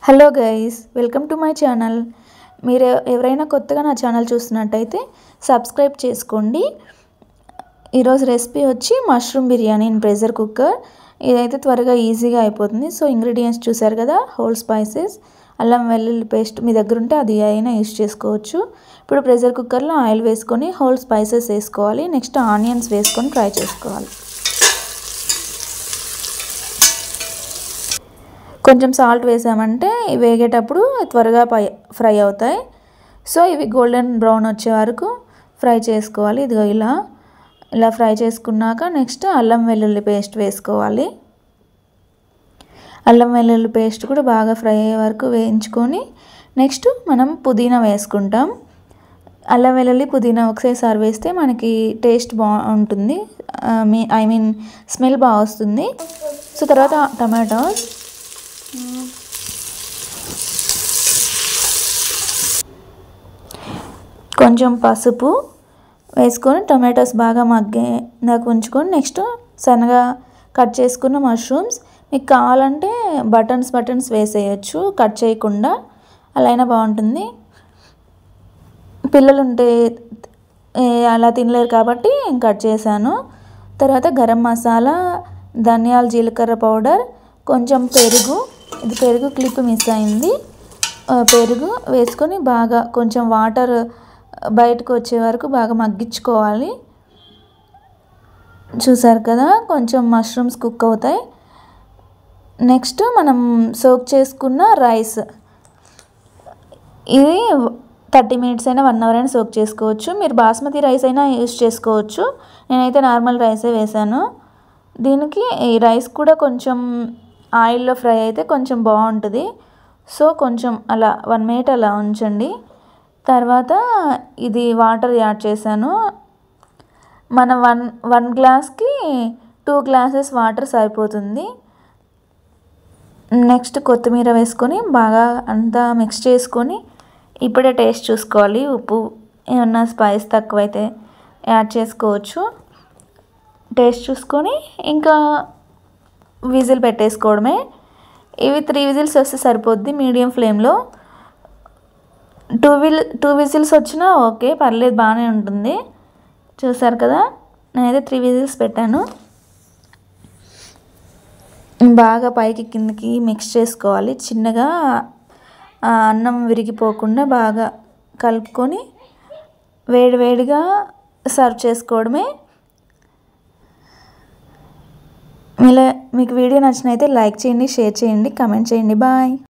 Hello guys, welcome to my channel. మీరు ఎవరైనా కొత్తగా నా ఛానల్ చూస్తున్నట్టయితే సబ్స్క్రైబ్ చేసుకోండి. ఈరోజు రెసిపీ వచ్చి mushroom biryani in pressure cooker. ఇదైతే త్వరగా ఈజీగా అయిపోతుంది. సో ఇంగ్రీడియంట్స్ చూసారు కదా, హోల్ స్పైసెస్, అల్లం వెల్లుల్లి పేస్ట్ మీ దగ్గర ఉంటే అది అయినా యూజ్ చేసుకోవచ్చు. ఇప్పుడు ప్రెషర్ కుక్కర్లో ఆయిల్ వేసుకొని హోల్ స్పైసెస్ వేసుకోవాలి. నెక్స్ట్ ఆనియన్స్ వేసుకొని ఫ్రై చేసుకోవాలి. కొంచెం సాల్ట్ వేసామంటే వేగేటప్పుడు త్వరగా ఫ్రై అవుతాయి. సో ఇవి గోల్డెన్ బ్రౌన్ వచ్చే వరకు ఫ్రై చేసుకోవాలి. ఇదిగో ఇలా ఫ్రై చేసుకున్నాక నెక్స్ట్ అల్లం వెల్లుల్లి పేస్ట్ వేసుకోవాలి. అల్లం వెల్లుల్లి పేస్ట్ కూడా బాగా ఫ్రై అయ్యే వరకు వేయించుకొని నెక్స్ట్ మనం పుదీనా వేసుకుంటాం. అల్లం వెల్లుల్లి పుదీనా ఒకసారి వేస్తే మనకి టేస్ట్ బాగుంటుంది, స్మెల్ బాగా వస్తుంది. సో తర్వాత టమాటోస్, కొంచెం పసుపు వేసుకొని టొమాటోస్ బాగా మగ్గేదాకా ఉంచుకొని నెక్స్ట్ సన్నగా కట్ చేసుకున్న మష్రూమ్స్. మీకు కావాలంటే బటన్స్ వేసేయచ్చు కట్ చేయకుండా, అలా అయినా బాగుంటుంది. పిల్లలు ఉంటే అలా తినలేరు కాబట్టి కట్ చేశాను. తర్వాత గరం మసాలా, ధనియాల జీలకర్ర పౌడర్, కొంచెం పెరుగు. ఇది పెరుగు క్లిప్ మిస్ అయింది. పెరుగు వేసుకొని బాగా కొంచెం వాటర్ బయటకు వచ్చే వరకు బాగా మగ్గించుకోవాలి. చూసారు కదా, కొంచెం మష్రూమ్స్ కుక్ అవుతాయి. నెక్స్ట్ మనం సోక్ చేసుకున్న రైస్, ఇది 30 మినిట్స్ అయినా 1 అవర్ అయినా సోక్ చేసుకోవచ్చు. మీరు బాస్మతి రైస్ అయినా యూజ్ చేసుకోవచ్చు. నేనైతే నార్మల్ రైసే వేసాను. దీనికి ఈ రైస్ కూడా కొంచెం ఆయిల్లో ఫ్రై అయితే కొంచెం బాగుంటుంది. సో కొంచెం అలా 1 మినిట్ అలా ఉంచండి. తర్వాత ఇది వాటర్ యాడ్ చేశాను. మన వన్ గ్లాస్కి 2 గ్లాసెస్ వాటర్ సరిపోతుంది. నెక్స్ట్ కొత్తిమీర వేసుకొని బాగా అంతా మిక్స్ చేసుకొని ఇప్పుడే టేస్ట్ చూసుకోవాలి. ఉప్పు ఏమన్నా స్పైస్ తక్కువైతే యాడ్ చేసుకోవచ్చు. టేస్ట్ చూసుకొని ఇంకా విజిల్ పెట్టేసుకోవడమే. ఇవి 3 విజిల్స్ వస్తే సరిపోద్ది మీడియం ఫ్లేమ్లో. 2 విజిల్స్ వచ్చినా ఓకే, పర్లేదు, బాగానే ఉంటుంది. చూసారు కదా, నేనైతే 3 విజిల్స్ పెట్టాను. బాగా పైకి కిందకి మిక్స్ చేసుకోవాలి. చిన్నగా అన్నం విరిగిపోకుండా బాగా కలుపుకొని వేడివేడిగా సర్వ్ చేసుకోవడమే. మీకు వీడియో నచ్చినైతే లైక్ చేయండి, షేర్ చేయండి, కామెంట్ చేయండి. బాయ్.